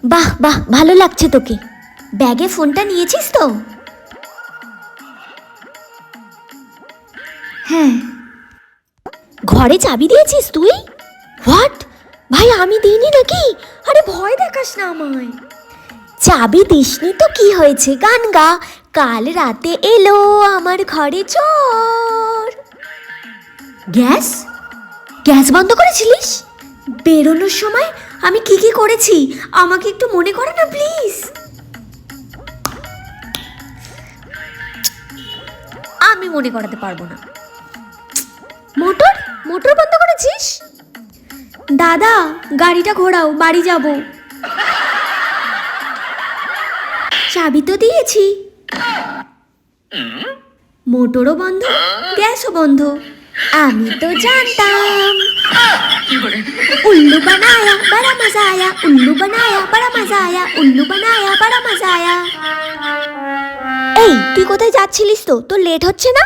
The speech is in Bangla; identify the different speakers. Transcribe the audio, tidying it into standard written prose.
Speaker 1: বাহ বাহ, ভালো লাগছে তোকে। ব্যাগে ফোনটা নিয়েছিস তো? হ্যাঁ। ঘরে চাবি দিয়েছিস তুই? হোয়াট? ভাই আমি দিইনি নাকি? আরে ভয় দেখাস না আমায়। চাবি দিসনি তো কি হয়েছে, গান গা। কাল রাতে এলো আমার ঘরে চোর। গ্যাস? গ্যাস বন্ধ করেছিলিস? বেরোনোর সময় আমি কি কি করেছি আমাকে একটু মনে করো না প্লিজ। আমি মনে করাতে পারবো না। মোটর মোটর বন্ধ করেছিস? দাদা গাড়িটা ঘোরাও, বাড়ি যাব। চাবি তো দিয়েছি। মোটরও বন্ধ, গ্যাসও বন্ধ। আমি তো জানতাম। উল্লু বানায়া বড়া মজা আয়া, উল্লু বানায়া বড়া মজা আয়া, উল্লু বানায়া বড়া মজা আয়া। এই তুই কোথায় যাচ্ছিলিস? তো তোর লেট হচ্ছে না?